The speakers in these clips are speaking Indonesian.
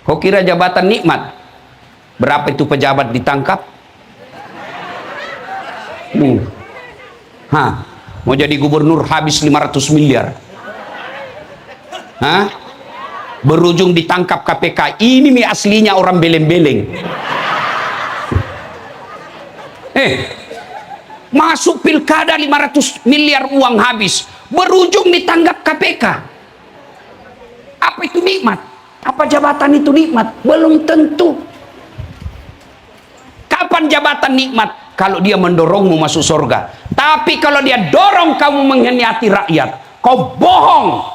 Kau kira jabatan nikmat? Berapa itu pejabat ditangkap? Mau jadi gubernur habis 500 miliar. Berujung ditangkap KPK. Ini nih aslinya orang beleng-beleng. Masuk pilkada 500 miliar uang habis, berujung ditangkap KPK. Apa itu nikmat? Apa jabatan itu nikmat? Belum tentu. Kapan jabatan nikmat? Kalau dia mendorongmu masuk surga. Tapi kalau dia dorong kamu mengkhianati rakyat, kau bohong,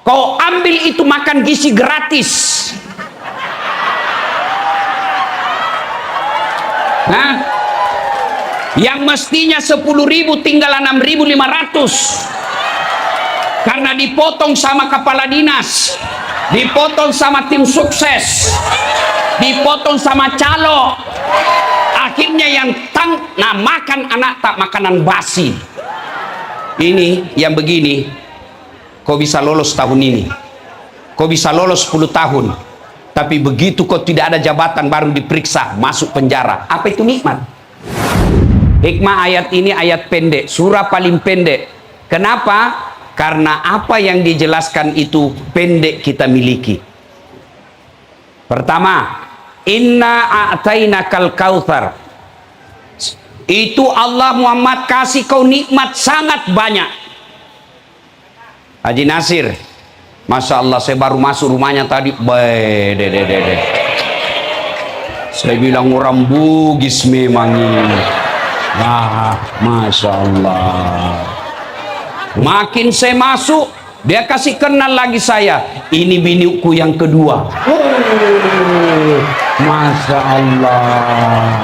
kau ambil itu makan gizi gratis. Yang mestinya 10.000 tinggal 6.500 karena dipotong sama kepala dinas, dipotong sama tim sukses, dipotong sama calo. Akhirnya yang makan anak tak makanan basi. Ini yang begini, kau bisa lolos tahun ini, kau bisa lolos 10 tahun, tapi begitu kau tidak ada jabatan baru diperiksa, masuk penjara. Apa itu nikmat? Hikmah ayat ini ayat pendek, surah paling pendek. Kenapa? Karena apa yang dijelaskan itu pendek kita miliki. Pertama, inna a'tainakal kautsar. Itu Allah Muhammad kasih kau nikmat sangat banyak. Haji Nasir, Masya Allah, saya baru masuk rumahnya tadi. Saya bilang orang Bugis memang ini. Masya Allah. Makin saya masuk, dia kasih kenal lagi saya. Ini biniku yang kedua. Masya Allah.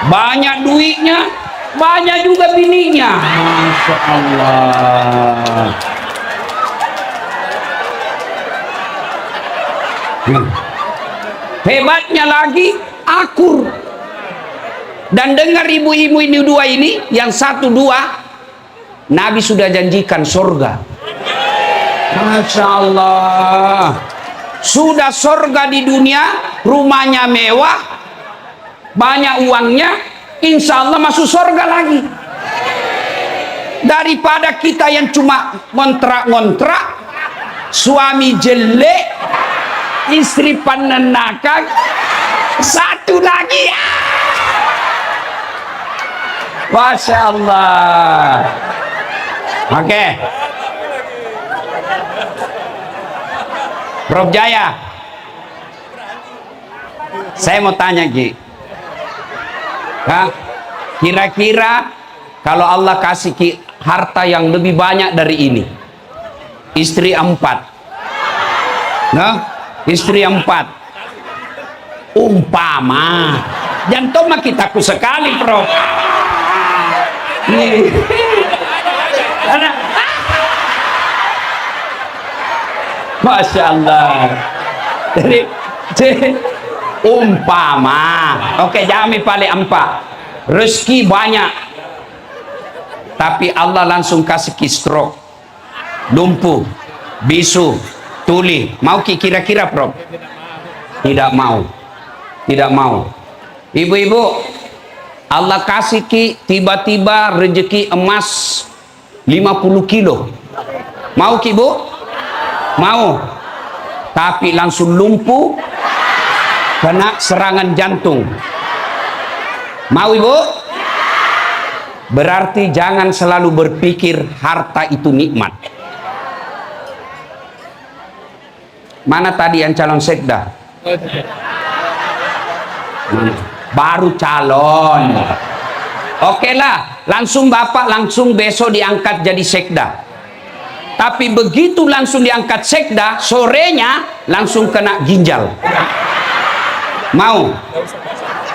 Banyak duitnya, banyak juga bininya. Masya Allah. Hebatnya lagi, akur. Dan dengar ibu-ibu ini dua ini, yang satu dua, Nabi sudah janjikan surga. Masya Allah. Sudah surga di dunia, rumahnya mewah, banyak uangnya, insya Allah masuk surga lagi. Daripada kita yang cuma ngontrak-ngontrak, suami jelek, istri penenakang, satu lagi. Masya Allah. Oke. Prof Jaya, saya mau tanya Ki, kira-kira kalau Allah kasih Ki harta yang lebih banyak dari ini, istri 4, istri 4, umpama, jantung mah kitaku sekali Prof. Nih. Masya Allah. Jadi umpama, oke, jami paling 4, rezeki banyak, tapi Allah langsung kasih ki stroke, lumpuh, bisu, tuli. Mau ki kira-kira Prof? Tidak mau. Tidak mau. Ibu-ibu, Allah kasih ki tiba-tiba rezeki emas 50 kilo. Mau ki Bu? Mau. Tapi langsung lumpuh, kena serangan jantung. Mau Ibu? Berarti jangan selalu berpikir harta itu nikmat. Mana tadi yang calon sekda? Baru calon. Oke lah, langsung Bapak langsung besok diangkat jadi sekda. Tapi begitu langsung diangkat sekda, sorenya langsung kena ginjal. Mau?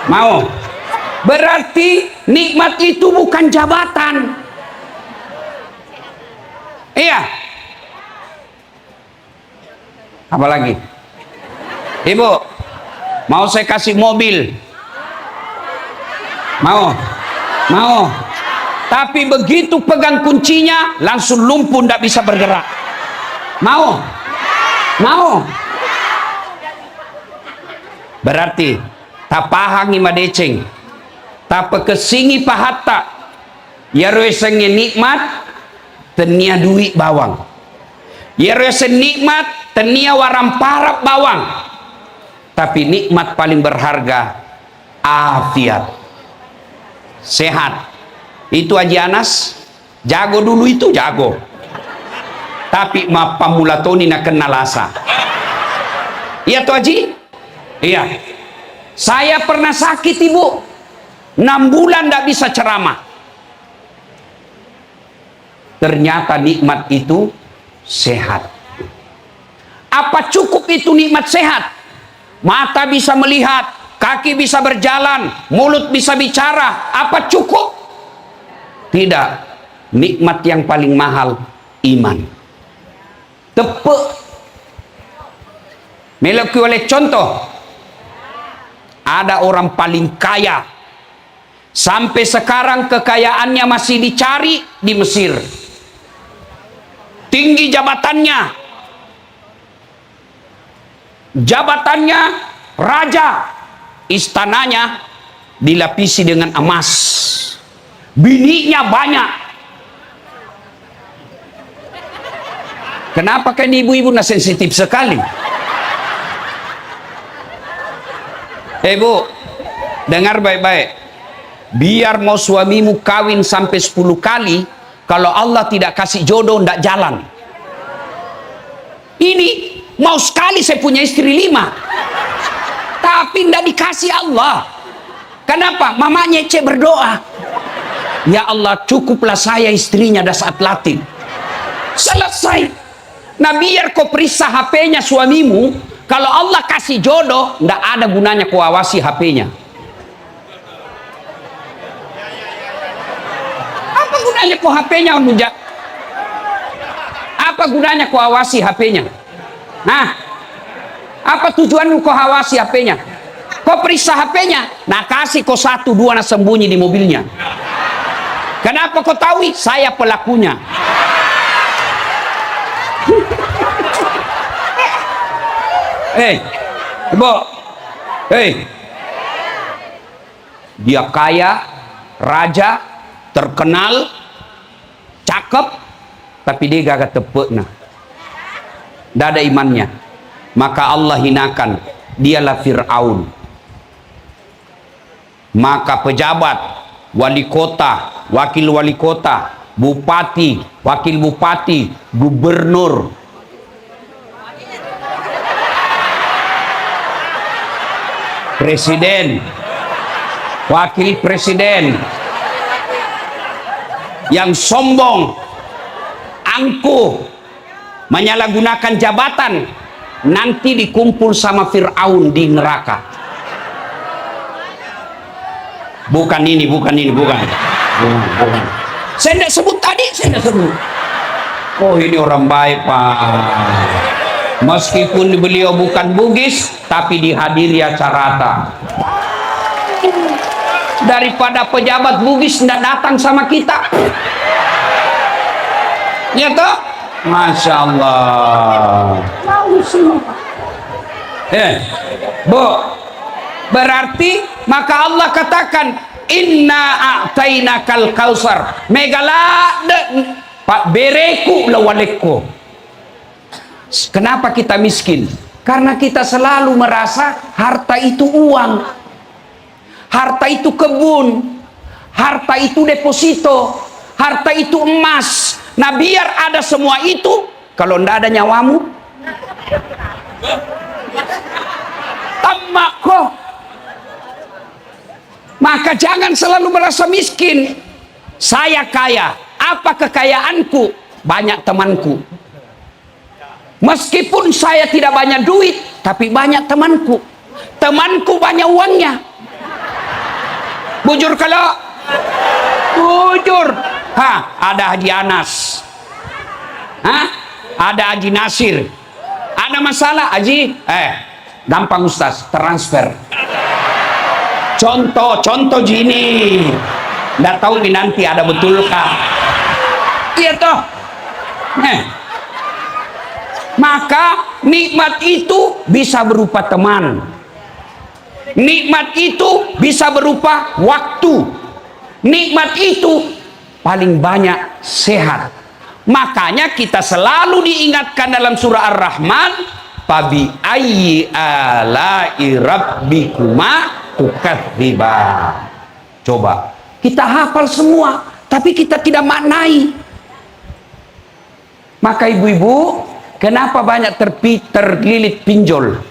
Mau? Berarti nikmat itu bukan jabatan. Iya. Apalagi? Ibu, mau saya kasih mobil? Mau? Mau? Tapi begitu pegang kuncinya langsung lumpuh, tidak bisa bergerak. Mau? Mau? Berarti tapahangi madeceng, tapa kesingi pahatta, ya resengnya nikmat, tenia duit bawang, ya reseng nikmat, tenia waram parap bawang, tapi nikmat paling berharga afiat, sehat. Itu Haji Anas jago dulu, itu jago, tapi ma pamulatoni na kenal asa. Iya tuh Haji. Iya, saya pernah sakit ibu, 6 bulan tidak bisa ceramah. Ternyata nikmat itu sehat. Apa cukup itu nikmat sehat? Mata bisa melihat, kaki bisa berjalan, mulut bisa bicara. Apa cukup? Tidak. Nikmat yang paling mahal iman. Tepuk. Melaki oleh contoh. Ada orang paling kaya, sampai sekarang kekayaannya masih dicari di Mesir. Tinggi jabatannya raja, istananya dilapisi dengan emas, bininya banyak. Kenapa kan ibu-ibu nah sensitif sekali? Bu, dengar baik-baik. Biar mau suamimu kawin sampai 10 kali, kalau Allah tidak kasih jodoh, tidak jalan. Ini mau sekali saya punya istri 5, tapi tidak dikasih Allah. Kenapa? Mamanya Ece berdoa, ya Allah cukuplah saya istrinya dasar latin. Selesai. Nah biar kau periksa HP-nya suamimu, kalau Allah kasih jodoh, tidak ada gunanya kau awasi HP-nya. Apa gunanya kau HP-nya? Apa gunanya kau awasi HP-nya? Nah, apa tujuanmu kau awasi HP-nya? Kau periksa HP-nya, nah kasih kau 1, 2 nah sembunyi di mobilnya. Kenapa kau tahu? Saya pelakunya. Ibu, dia kaya, raja, terkenal, cakep, tapi dia gak tepuk nah. Tidak ada imannya. Maka Allah hinakan, dialah Fir'aun. Maka pejabat, wali kota, wakil wali kota, bupati, wakil bupati, gubernur, presiden, wakil presiden yang sombong, angkuh, menyalahgunakan jabatan, nanti dikumpul sama Fir'aun di neraka. Bukan. Saya tidak sebut tadi, saya tidak sebut. Oh ini orang baik Pak. Meskipun beliau bukan Bugis, tapi dihadiri acara. Daripada pejabat Bugis tidak datang sama kita. Ya toh? Masya Allah. Bu, berarti maka Allah katakan inna a'tainakal kausar megalade pak bereku lawaleku. Kenapa kita miskin? Karena kita selalu merasa harta itu uang, harta itu kebun, harta itu deposito, harta itu emas. Nah biar ada semua itu, kalau tidak ada nyawamu tamak kok. Maka jangan selalu merasa miskin. Saya kaya, apa kekayaanku? Banyak temanku. Meskipun saya tidak banyak duit, tapi banyak temanku. Temanku banyak uangnya. Bujur kalau bujur. Ada Haji Anas. Ada Haji Nasir. Ada masalah Haji? Gampang Ustaz, transfer. Contoh gini. Nggak tahu nih nanti ada betulkah? Iya toh. Maka nikmat itu bisa berupa teman. Nikmat itu bisa berupa waktu. Nikmat itu paling banyak sehat. Makanya kita selalu diingatkan dalam surah Ar-Rahman, fabi ayyi ala'i rabbikuma tukadziban. Coba, kita hafal semua, tapi kita tidak maknai. Maka ibu-ibu, kenapa banyak terlilit pinjol?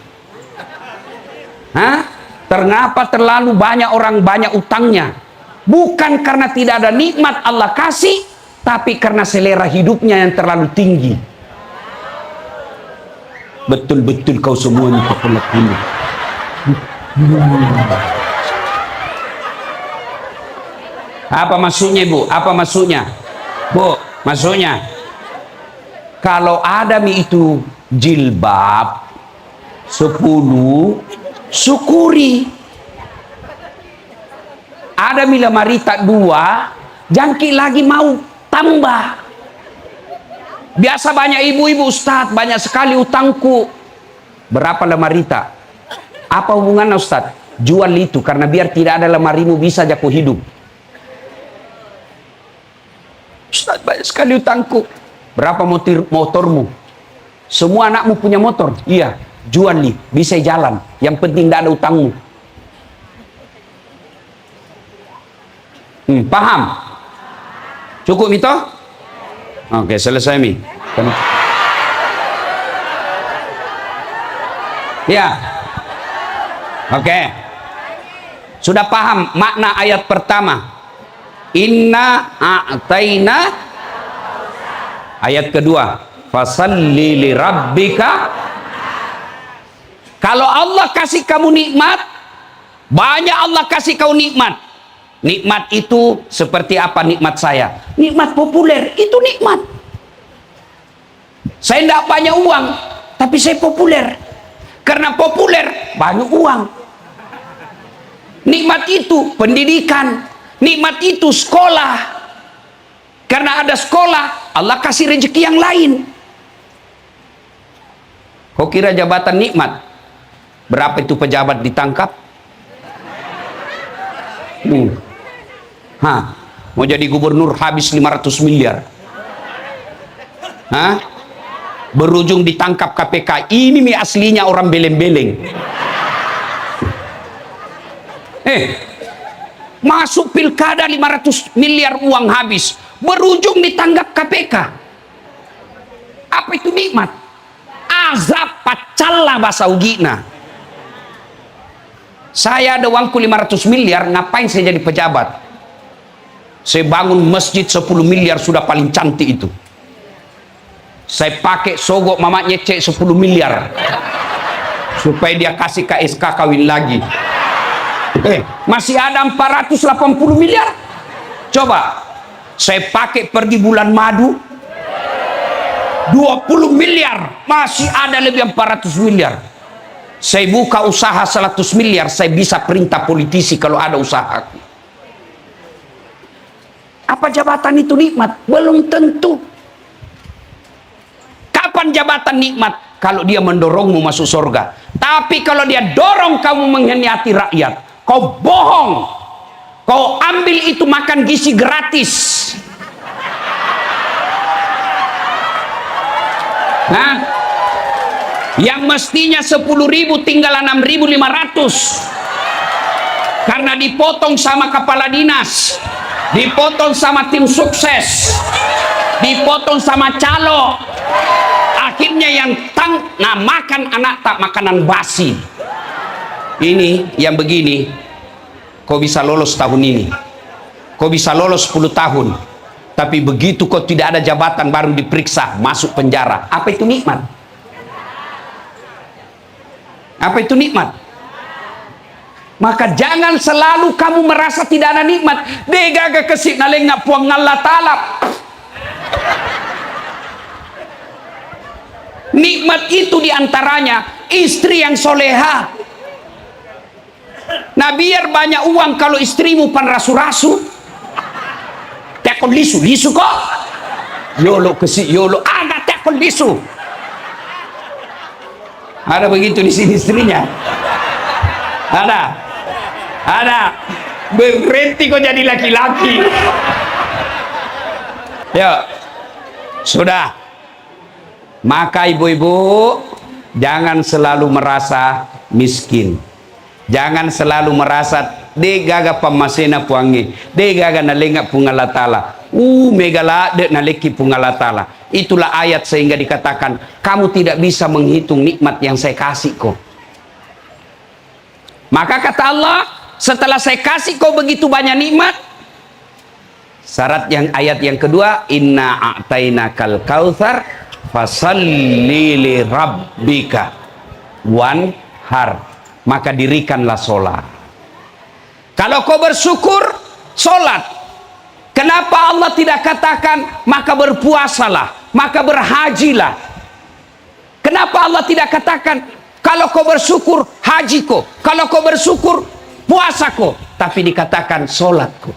Hah? Kenapa terlalu banyak orang banyak utangnya? Bukan karena tidak ada nikmat Allah kasih, tapi karena selera hidupnya yang terlalu tinggi. Betul-betul kau semua ini kepelak ini. Apa maksudnya, Bu? Apa maksudnya? Bu, maksudnya kalau Adam itu jilbab 10, syukuri. Ada lemari tak 2, jangki lagi mau tambah. Biasa banyak ibu-ibu, Ustadz, banyak sekali utangku. Berapa lemari tak? Apa hubungannya, Ustadz? Jual itu, karena biar tidak ada lemarimu bisa jago hidup. Ustadz, banyak sekali utangku. Berapa motormu? Semua anakmu punya motor? Iya, jual nih, bisa jalan. Yang penting tidak ada utangmu. Paham? Cukup itu? Oke, selesai mi. Ya. Oke. Sudah paham makna ayat pertama? Inna a'taina. Ayat kedua, fasalli li rabbika. Kalau Allah kasih kamu nikmat, banyak Allah kasih kau nikmat. Nikmat itu seperti apa nikmat saya? Nikmat populer, itu nikmat. Saya tidak banyak uang, tapi saya populer. Karena populer, banyak uang. Nikmat itu pendidikan. Nikmat itu sekolah. Karena ada sekolah, Allah kasih rezeki yang lain. Kau kira jabatan nikmat? Berapa itu pejabat ditangkap? Mau jadi gubernur habis 500 miliar. Berujung ditangkap KPK. Ini nih aslinya orang beleng-beleng. Masuk pilkada 500 miliar uang habis. Berujung ditangkap KPK. Apa itu nikmat? Azab pacallah bahasa ugina. Saya ada uangku 500 miliar, ngapain saya jadi pejabat? Saya bangun masjid 10 miliar sudah paling cantik itu. Saya pakai sogok mamanya cek 10 miliar. Supaya dia kasih KSK kawin lagi. Masih ada 480 miliar. Coba, saya pakai pergi bulan madu 20 miliar. Masih ada lebih 400 miliar. Saya buka usaha 100 miliar, saya bisa perintah politisi kalau ada usahaku. Apa jabatan itu nikmat? Belum tentu. Kapan jabatan nikmat? Kalau dia mendorongmu masuk surga. Tapi kalau dia dorong kamu mengkhianati rakyat, kau bohong, kau ambil itu makan gizi gratis. Yang mestinya 10.000 tinggal 6.500 karena dipotong sama kepala dinas, dipotong sama tim sukses, dipotong sama calo. Akhirnya yang makan anak tak makanan basi. Ini yang begini, kau bisa lolos tahun ini, kau bisa lolos 10 tahun, tapi begitu kau tidak ada jabatan baru diperiksa masuk penjara. Apa itu nikmat? Apa itu nikmat? Maka jangan selalu kamu merasa tidak ada nikmat. Degaga kesik nalengak puang Allah Ta'ala. Nikmat itu diantaranya istri yang soleha. Nah biar banyak uang kalau istrimu pan rasu-rasu. Tekon lisu kok. Yolo kesik yolo agak tekon lisu. Ada begitu di sini istrinya? Ada. Berhenti kok jadi laki-laki. Yuk, sudah. Maka ibu-ibu, jangan selalu merasa miskin. Jangan selalu merasa de gaga pamasena puangi, de gaga nalenga pungalatala. Megala de naleki pungalatala. Itulah ayat sehingga dikatakan kamu tidak bisa menghitung nikmat yang saya kasih kok. Maka kata Allah, setelah saya kasih kau begitu banyak nikmat, syarat yang ayat yang kedua, inna a'tainakal kautsar fasalli li rabbika wanhar. Maka dirikanlah sholat. Kalau kau bersyukur, sholat. Kenapa Allah tidak katakan maka berpuasalah, maka berhajilah? Kenapa Allah tidak katakan kalau kau bersyukur haji kau, kalau kau bersyukur puasa kau, tapi dikatakan sholat kau?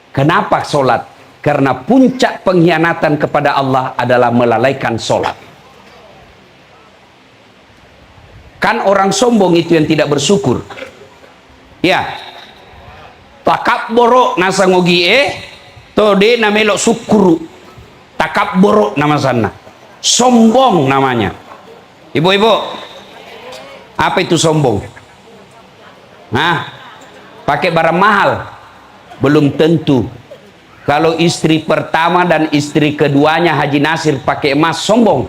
Kenapa sholat? Karena puncak pengkhianatan kepada Allah adalah melalaikan sholat. Kan orang sombong itu yang tidak bersyukur. Ya. Takabborok nasa ngogi tode namelok syukuru. Takabborok nama sana. Sombong namanya. Ibu-ibu, apa itu sombong? Nah, pakai barang mahal belum tentu. Kalau istri pertama dan istri keduanya Haji Nasir pakai emas, sombong?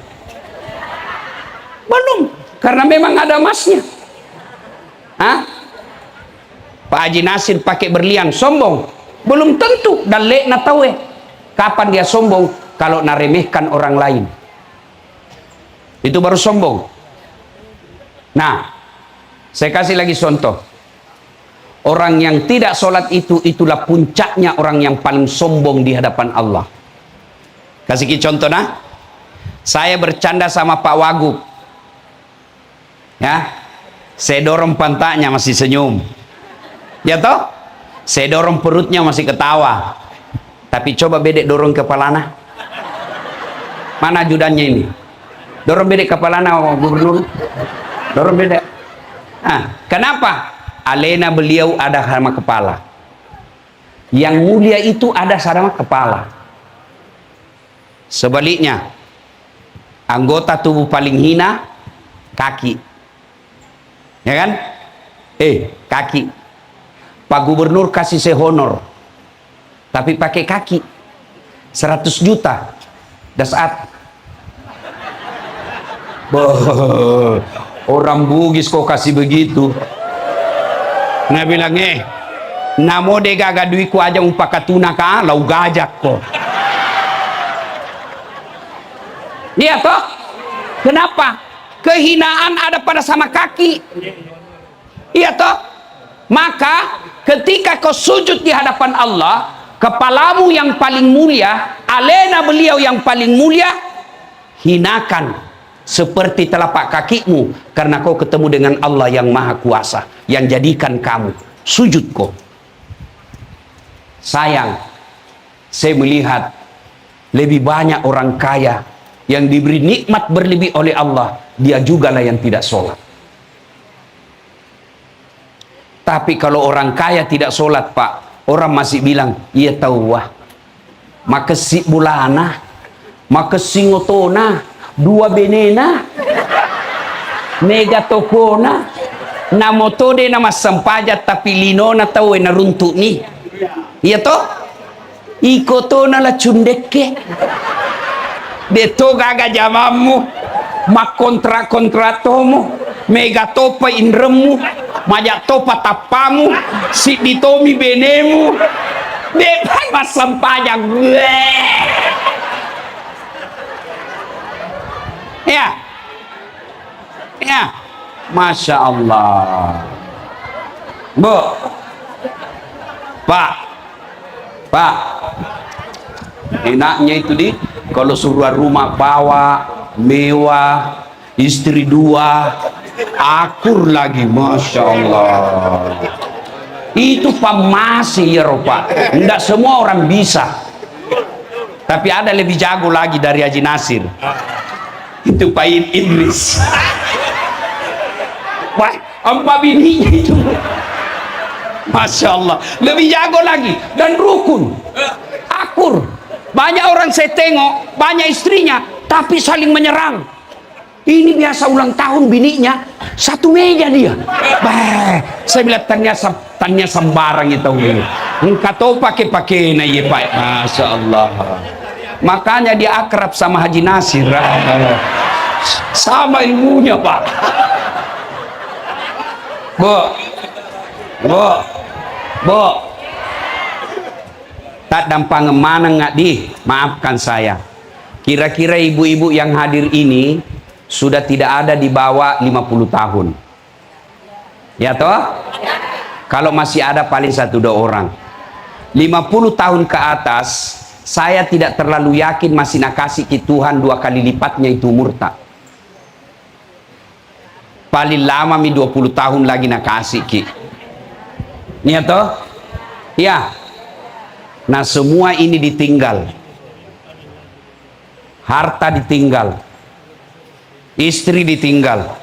Belum. Karena memang ada emasnya. Hah? Pak Haji Nasir pakai berlian, sombong? Belum tentu. Dan lek na tahu kapan dia sombong? Kalau naremehkan orang lain. Itu baru sombong. Nah, saya kasih lagi contoh. Orang yang tidak sholat itu, itulah puncaknya orang yang paling sombong di hadapan Allah. Kasih contoh nah. Saya bercanda sama Pak Wagub. Ya, saya dorong pantatnya masih senyum, ya toh? Saya dorong perutnya masih ketawa. Tapi coba bedek dorong kepalana. Mana ajudannya ini? Dorong bedek kepalana, gubernur. Dorong bedek. Kenapa? Alena beliau ada sama kepala. Yang mulia itu ada sama kepala. Sebaliknya, anggota tubuh paling hina kaki. Ya kan? Kaki. Pak Gubernur kasih saya honor, tapi pakai kaki 100 juta dasar. Orang Bugis kok kasih begitu. Nah bilang namo de gaga duiku aja umpakatuna ka lau gajak kok. Iya toh? Kenapa? Kehinaan ada pada sama kaki. Iya toh? Maka ketika kau sujud di hadapan Allah, kepalamu yang paling mulia, alena beliau yang paling mulia, hinakan seperti telapak kakimu, karena kau ketemu dengan Allah yang maha kuasa, yang jadikan kamu sujud kau. Sayang, saya melihat lebih banyak orang kaya yang diberi nikmat berlebih oleh Allah, dia jugalah yang tidak sholat. Tapi kalau orang kaya tidak sholat, Pak, orang masih bilang, iya tahu wah, makesi bulana, makesi ngotona, dua benena, mega tokona, namotode nama sampajat tapi linona tahu na runtuk nih. Iya toh? Ikotona la cundeke. Deto gaga jamamu, mak kontratomu, mega topa indremu, majak topa tapamu, si ditomi benemu, depan masam pajak gue. Ya, Masya Allah. Bu, Pak, enaknya itu kalau suruh rumah bawa mewah, istri 2, akur lagi, Masya Allah. Itu pamasi ya Pak, enggak semua orang bisa, tapi ada lebih jago lagi dari Haji Nasir, itu Pak Idris. Wah, 4 bininya itu. Masya Allah, lebih jago lagi dan rukun, akur. Banyak orang saya tengok, banyak istrinya, tapi saling menyerang. Ini biasa ulang tahun bininya, satu meja dia. Bah, saya bilang tanya sembarang itu. Engkau tahu pakai na ye Pak. Masya Allah. Makanya dia akrab sama Haji Nasir. Sama ilmunya Pak. Bu, tak dampang mana nggak di, maafkan saya. Kira-kira ibu-ibu yang hadir ini sudah tidak ada di bawah 50 tahun. Ya toh? Kalau masih ada paling 1-2 orang. 50 tahun ke atas, saya tidak terlalu yakin masih nak kasih ke Tuhan 2 kali lipatnya itu murtad. Paling lama 20 tahun lagi nak kasih ki. Ya toh? Ya. Nah semua ini ditinggal. Harta ditinggal. Istri ditinggal.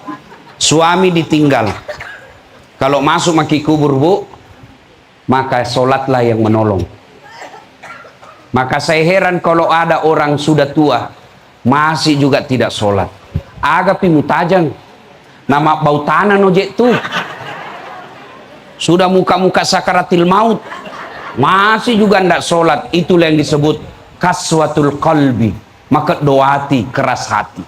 Suami ditinggal. Kalau masuk maki kubur bu, maka sholatlah yang menolong. Maka saya heran kalau ada orang sudah tua masih juga tidak sholat. Agapi mutajang. Nama bau tanah nojek tuh. Sudah muka-muka sakaratil maut, masih juga tidak sholat. Itulah yang disebut kaswatul qalbi. Maka doati, keras hati.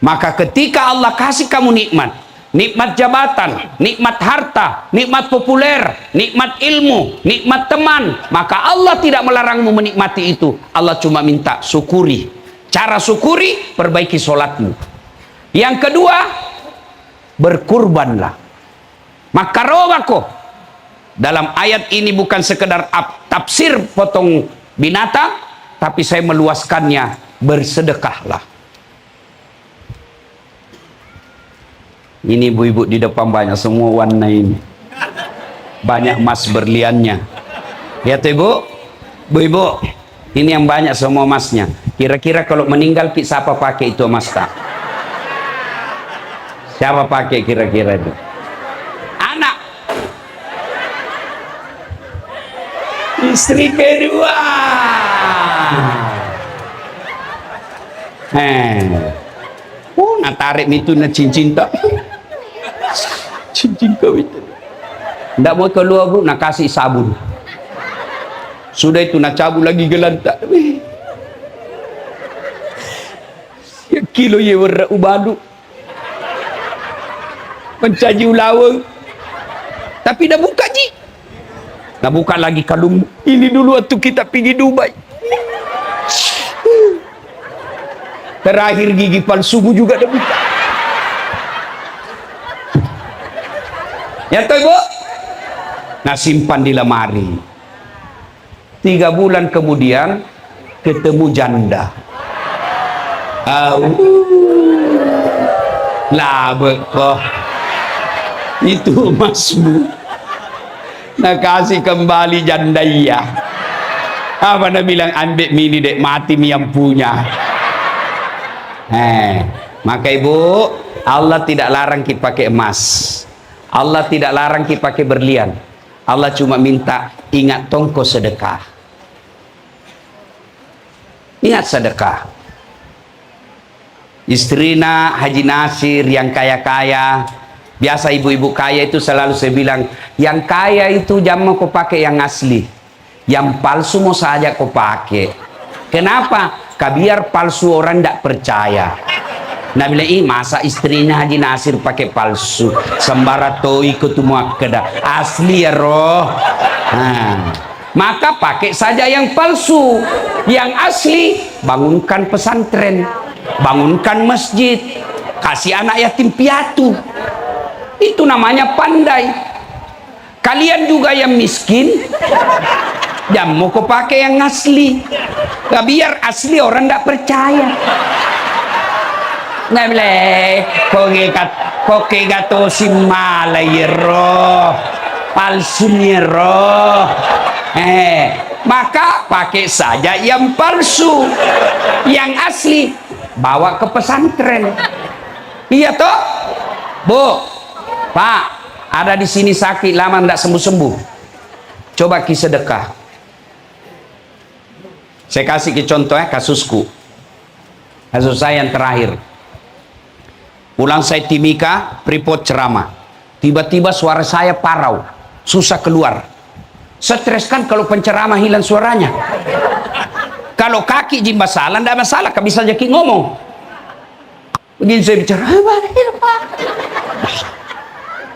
Maka ketika Allah kasih kamu nikmat, nikmat jabatan, nikmat harta, nikmat populer, nikmat ilmu, nikmat teman, maka Allah tidak melarangmu menikmati itu. Allah cuma minta syukuri. Cara syukuri, perbaiki sholatmu. Yang kedua, berkurbanlah. Maka robako dalam ayat ini bukan sekedar tafsir potong binatang, tapi saya meluaskannya, bersedekahlah. Ini ibu-ibu di depan banyak semua warna ini, banyak emas berliannya. Lihat ibu, ibu, ini yang banyak semua emasnya. Kira-kira kalau meninggal siapa pakai itu emas tak? Siapa pakai kira-kira itu? Anak, istri kedua. Nak tarik itu nak cincin tak? Cincin kau itu. Tidak mau keluar bro, nak kasih sabun. Sudah itu nak cabut lagi gelantak. Ya kilo ye warna ubadu. Mencaji ulawang. Tapi dah buka ji. Dah buka lagi kalung. Ini dulu waktu kita pergi Dubai. Terakhir gigi palsu juga dah buka. Ya toh ibu? Nah simpan di lemari. 3 bulan kemudian ketemu janda. Lah bekoh. Itu emasmu. Nak kasih kembali janda iya. Apa nak bilang ambil mini dek mati mi yang punya. Maka ibu, Allah tidak larang kita pakai emas. Allah tidak larang kita pakai berlian. Allah cuma minta ingat tongko sedekah. Ingat sedekah. Istrina Haji Nasir yang kaya-kaya. Biasa ibu-ibu kaya itu selalu saya bilang, yang kaya itu jangan kau pakai yang asli. Yang palsu mau saja kau pakai. Kenapa? Biar palsu orang tidak percaya. Nah bilang, masa istrinya Haji Nasir pakai palsu, sembara to ikut muakkadah, asli ya roh. Maka pakai saja yang palsu. Yang asli, bangunkan pesantren, bangunkan masjid, kasih anak yatim piatu. Itu namanya pandai. Kalian juga yang miskin, jangan mau kau pakai yang asli. Biar asli orang tidak percaya. Nggak boleh. Kok gato si malay roh, palsunya roh. Maka pakai saja yang palsu. Yang asli bawa ke pesantren. Iya toh, bu. Pak, ada di sini sakit lama tidak sembuh-sembuh. Coba ki sedekah. Saya kasih ki contoh ya, kasusku. Kasus saya yang terakhir. Pulang saya Timika, Freeport ceramah. Tiba-tiba suara saya parau, susah keluar. Stres kan kalau penceramah hilang suaranya. Kalau kaki jimba salah, tidak masalah, kan bisa jadi ngomong. Begini saya bicara,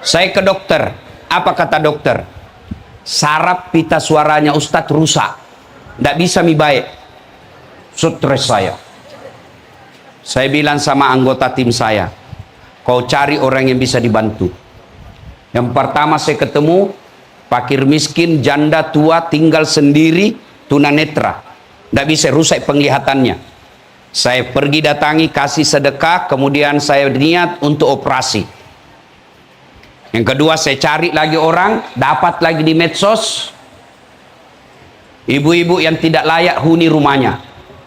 saya ke dokter. Apa kata dokter? Saraf pita suaranya Ustadz rusak, tidak bisa mi baik. Stres saya. Saya bilang sama anggota tim saya, kau cari orang yang bisa dibantu. Yang pertama saya ketemu fakir miskin, janda tua, tinggal sendiri, tunanetra, tidak bisa, rusak penglihatannya. Saya pergi datangi, kasih sedekah, kemudian saya niat untuk operasi. Yang kedua saya cari lagi orang, dapat lagi di medsos, ibu-ibu yang tidak layak huni rumahnya,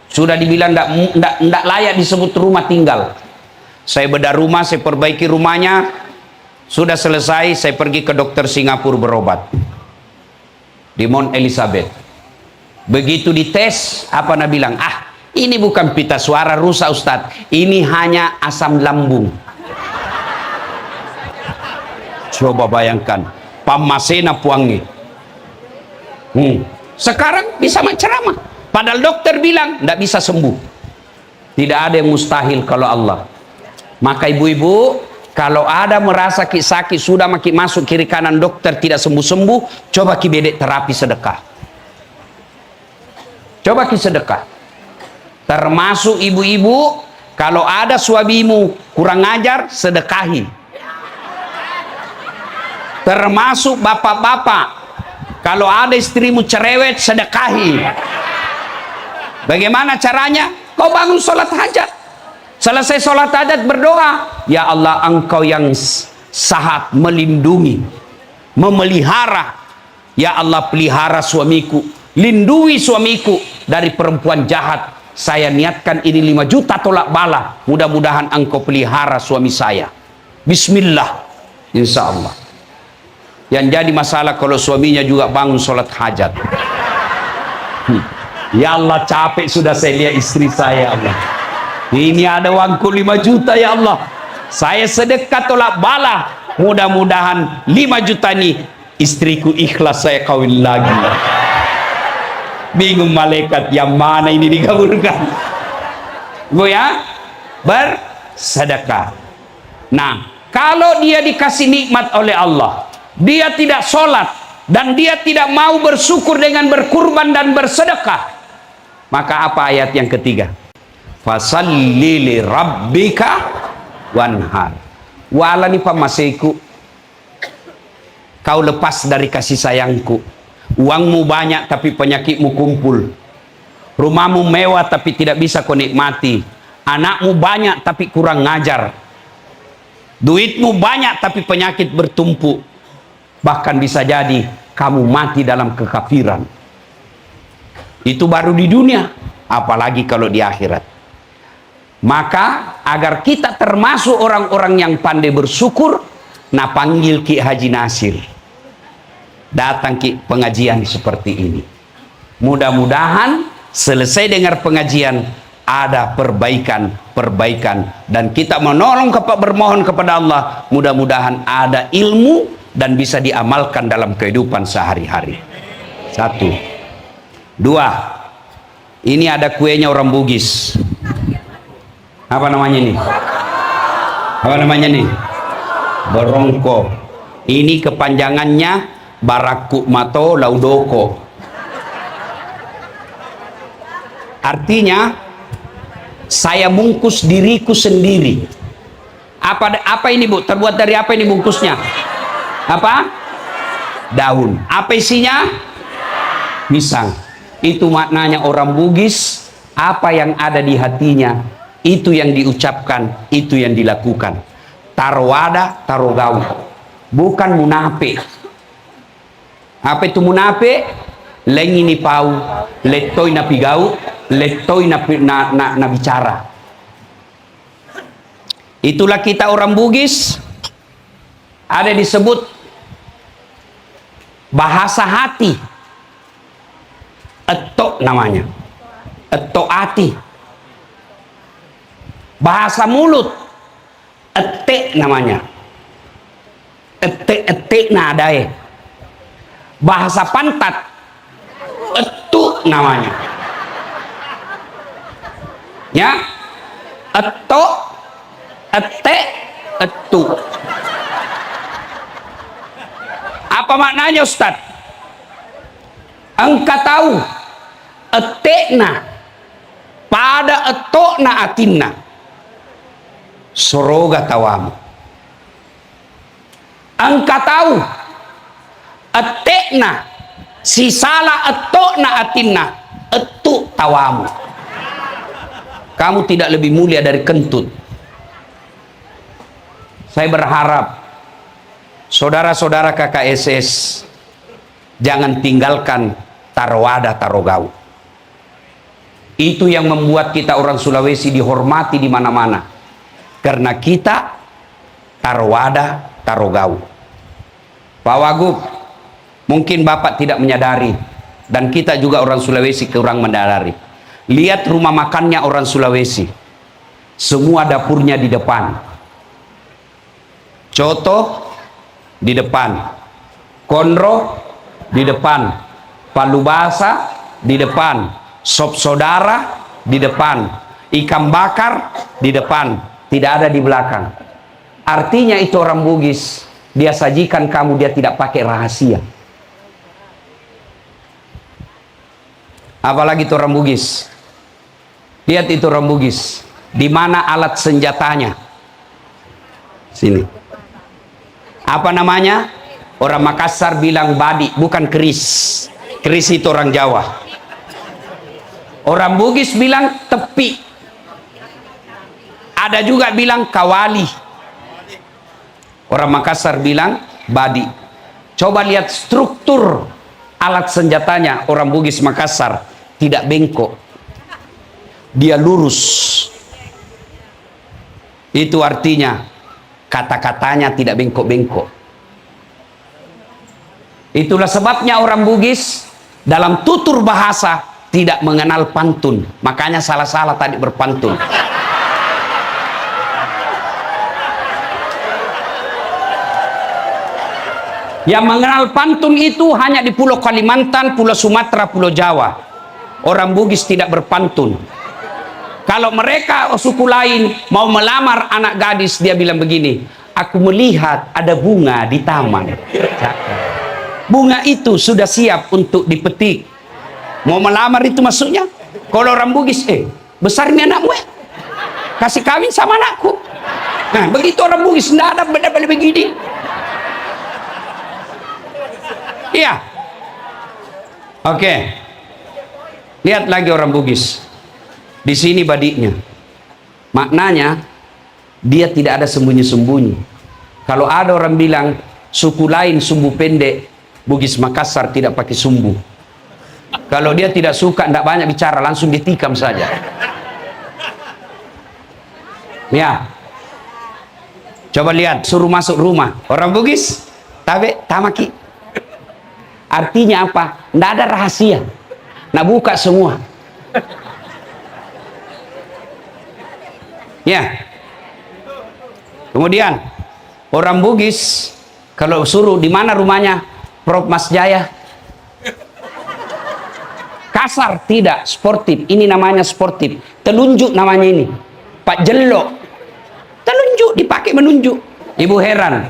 sudah dibilang tidak layak disebut rumah tinggal. Saya bedah rumah, saya perbaiki rumahnya. Sudah selesai, saya pergi ke dokter Singapura berobat di Mount Elizabeth. Begitu dites, apa nak bilang? Ah, ini bukan pita suara rusak Ustadz, ini hanya asam lambung. Coba bayangkan, pamasena puangi. Sekarang bisa menceramah. Padahal dokter bilang tidak bisa sembuh. Tidak ada yang mustahil kalau Allah. Maka ibu-ibu, kalau ada merasa sakit sudah makin masuk kiri kanan dokter tidak sembuh-sembuh, coba ki bedek terapi sedekah. Coba ki sedekah. Termasuk ibu-ibu, kalau ada suamimu kurang ajar, sedekahi. Termasuk bapak-bapak, kalau ada istrimu cerewet, sedekahi. Bagaimana caranya? Kau bangun sholat hajat. Selesai sholat hajat berdoa, ya Allah, engkau yang sahat melindungi, memelihara. Ya Allah, pelihara suamiku, lindungi suamiku dari perempuan jahat. Saya niatkan ini 5 juta tolak bala, mudah-mudahan engkau pelihara suami saya. Bismillah, insya Allah. Yang jadi masalah kalau suaminya juga bangun sholat hajat. Ya Allah, capek sudah saya lihat istri saya, Allah. Ini ada uangku 5 juta ya Allah, saya sedekah tolak bala, mudah-mudahan 5 juta ini istriku ikhlas saya kawin lagi. Bingung malaikat yang mana ini dikabulkan. Bu ya, bersedekah. Nah, kalau dia dikasih nikmat oleh Allah, dia tidak sholat dan dia tidak mau bersyukur dengan berkurban dan bersedekah, maka apa ayat yang ketiga? Fasalli li rabbika wanhar. Wala ni pamaseku, kau lepas dari kasih sayangku. Uangmu banyak tapi penyakitmu kumpul. Rumahmu mewah tapi tidak bisa kau nikmati. Anakmu banyak tapi kurang ngajar. Duitmu banyak tapi penyakit bertumpuk. Bahkan bisa jadi kamu mati dalam kekafiran. Itu baru di dunia, apalagi kalau di akhirat. Maka agar kita termasuk orang-orang yang pandai bersyukur, nah panggil Ki Haji Nasir, datang Ki pengajian seperti ini. Mudah-mudahan selesai dengar pengajian ada perbaikan dan kita menolong bermohon kepada Allah, mudah-mudahan ada ilmu dan bisa diamalkan dalam kehidupan sehari-hari. 1, 2, ini ada kuenya orang Bugis. Apa namanya ini? Apa namanya nih? Berongko. Ini kepanjangannya Barakuk Mato Laudoko. Artinya saya bungkus diriku sendiri. Apa ini Bu? Terbuat dari apa ini bungkusnya? Apa? Daun. Apa isinya? Pisang. Itu maknanya orang Bugis, apa yang ada di hatinya itu yang diucapkan, itu yang dilakukan. Tarwada, tarogau, bukan munafik. Apa itu munafik? Lengi ni pau, letoi na pigau, letoi na bicara. Itulah kita orang Bugis. Ada disebut bahasa hati. Etok namanya. Etok hati. Bahasa mulut. Etek namanya. Etek nadai. Bahasa pantat. Etuk namanya. Ya. Etok, etek, etuk. Apa maknanya Ustaz? Engkau tahu etekna pada etokna atinna soroga tawamu. Engkau tahu etekna sisala etokna atinna etuk tawamu. Kamu tidak lebih mulia dari kentut. Saya berharap saudara-saudara KKSS jangan tinggalkan tarwada tarogau. Itu yang membuat kita orang Sulawesi dihormati di mana-mana. Karena kita tarwada tarogau. Pak Wagub, mungkin Bapak tidak menyadari dan kita juga orang Sulawesi kurang menyadari. Lihat rumah makannya orang Sulawesi. Semua dapurnya di depan. Coto di depan, konro di depan, palu basah di depan, sop saudara di depan, ikan bakar di depan, tidak ada di belakang. Artinya itu orang Bugis, dia sajikan kamu, dia tidak pakai rahasia. Apalagi itu orang Bugis. Lihat itu orang Bugis, di mana alat senjatanya? Sini. Apa namanya? Orang Makassar bilang badi, bukan keris. Keris itu orang Jawa. Orang Bugis bilang tepi. Ada juga bilang kawali. Orang Makassar bilang badi. Coba lihat struktur alat senjatanya orang Bugis Makassar, tidak bengkok. Dia lurus. Itu artinya kata-katanya tidak bengkok-bengkok. Itulah sebabnya orang Bugis dalam tutur bahasa tidak mengenal pantun. Makanya salah-salah tadi berpantun. Yang mengenal pantun itu hanya di Pulau Kalimantan, Pulau Sumatera, Pulau Jawa. Orang Bugis tidak berpantun. Kalau mereka suku lain mau melamar anak gadis, dia bilang begini, aku melihat ada bunga di taman. Bunga itu sudah siap untuk dipetik. Mau melamar itu maksudnya. Kalau orang Bugis, besar ini anakmu, kasih kawin sama anakku. Nah, begitu orang Bugis, tidak ada benda-benda begini. Iya. Oke. Lihat lagi orang Bugis. Di sini badiknya. Maknanya dia tidak ada sembunyi-sembunyi. Kalau ada orang bilang suku lain sumbu pendek, Bugis Makassar tidak pakai sumbu. Kalau dia tidak suka, tidak banyak bicara, langsung ditikam saja. Ya. Coba lihat, suruh masuk rumah. Orang Bugis, tabe, tamaki. Artinya apa? Tidak ada rahasia. Nah, buka semua. Ya. Kemudian orang Bugis kalau suruh di mana rumahnya, Prof Mas Jaya, kasar tidak, sportif. Ini namanya sportif. Telunjuk namanya ini. Pak Jello. Telunjuk dipakai menunjuk. Ibu heran.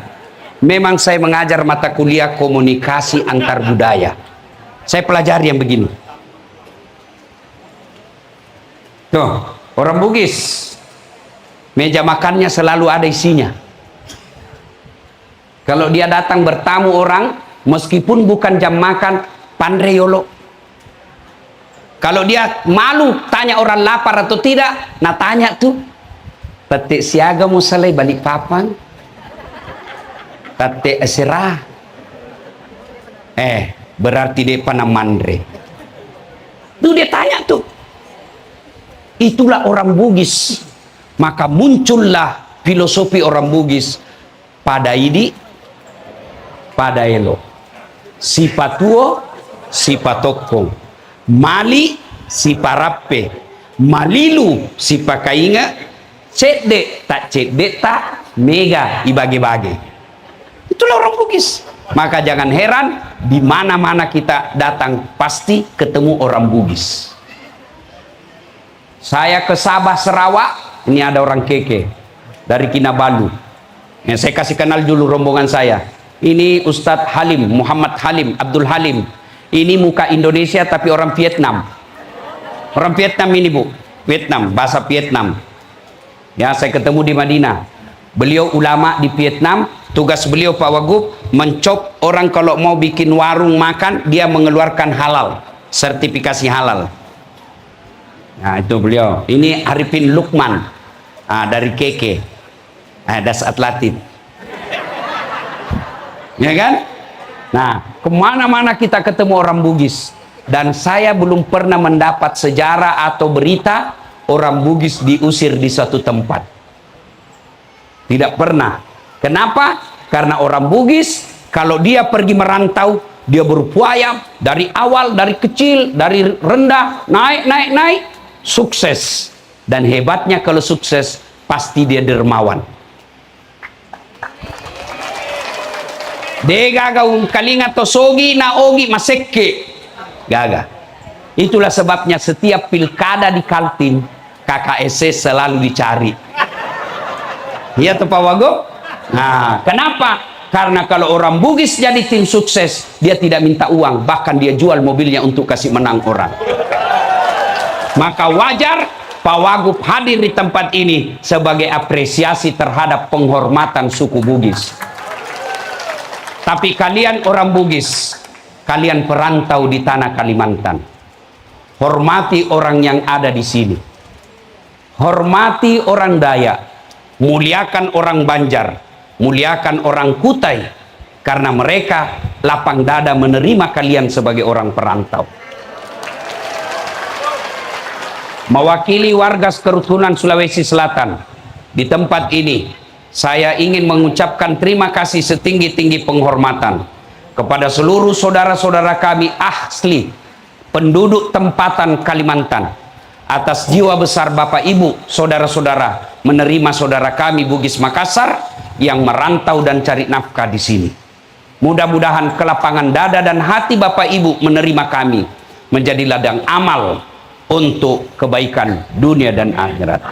Memang saya mengajar mata kuliah komunikasi antar budaya. Saya pelajari yang begini. Tuh, orang Bugis. Meja makannya selalu ada isinya. Kalau dia datang bertamu orang, meskipun bukan jam makan, pandreyolo. Kalau dia malu tanya orang lapar atau tidak, nah tanya tuh, petik siaga mau selai balik papan, petik esirah, berarti dia panah mandre. Tuh dia tanya tuh. Itulah orang Bugis. Maka muncullah filosofi orang Bugis pada ini padaelo, si patuo, si patokong, mali, si parape, malilu, si pakainga, cedek tak mega ibagi-bagi. Itulah orang Bugis. Maka jangan heran, di mana-mana kita datang pasti ketemu orang Bugis. Saya ke Sabah, Sarawak, ini ada orang Keke dari Kinabalu. Yang saya kasih kenal dulu rombongan saya. Ini Ustadz Halim, Muhammad Halim, Abdul Halim. Ini muka Indonesia tapi orang Vietnam. Orang Vietnam ini, Bu. Vietnam, bahasa Vietnam. Ya, saya ketemu di Madinah. Beliau ulama di Vietnam. Tugas beliau Pak Wagub mencop orang kalau mau bikin warung makan, dia mengeluarkan halal, sertifikasi halal. Nah, itu beliau. Ini Arifin Lukman dari Keke. Das Atlatin. Ya kan? Nah, kemana-mana kita ketemu orang Bugis. Dan saya belum pernah mendapat sejarah atau berita orang Bugis diusir di suatu tempat. Tidak pernah. Kenapa? Karena orang Bugis kalau dia pergi merantau, dia berupaya dari awal, dari kecil, dari rendah, naik, sukses. Dan hebatnya kalau sukses, pasti dia dermawan. Degaga kalinga tosogi na ogi masekke. Gaga. Itulah sebabnya setiap pilkada di Kaltim, KKSS selalu dicari. Iya tuh Pak Wagub? Nah, kenapa? Karena kalau orang Bugis jadi tim sukses, dia tidak minta uang, bahkan dia jual mobilnya untuk kasih menang orang. Maka wajar Pak Wagub hadir di tempat ini sebagai apresiasi terhadap penghormatan suku Bugis. Tapi kalian orang Bugis, kalian perantau di tanah Kalimantan, hormati orang yang ada di sini. Hormati orang Dayak, muliakan orang Banjar, muliakan orang Kutai, karena mereka lapang dada menerima kalian sebagai orang perantau. Mewakili warga kerukunan Sulawesi Selatan di tempat ini, saya ingin mengucapkan terima kasih setinggi-tinggi penghormatan kepada seluruh saudara-saudara kami asli penduduk tempatan Kalimantan atas jiwa besar Bapak Ibu saudara-saudara menerima saudara kami Bugis Makassar yang merantau dan cari nafkah di sini. Mudah-mudahan kelapangan dada dan hati Bapak Ibu menerima kami menjadi ladang amal untuk kebaikan dunia dan akhirat.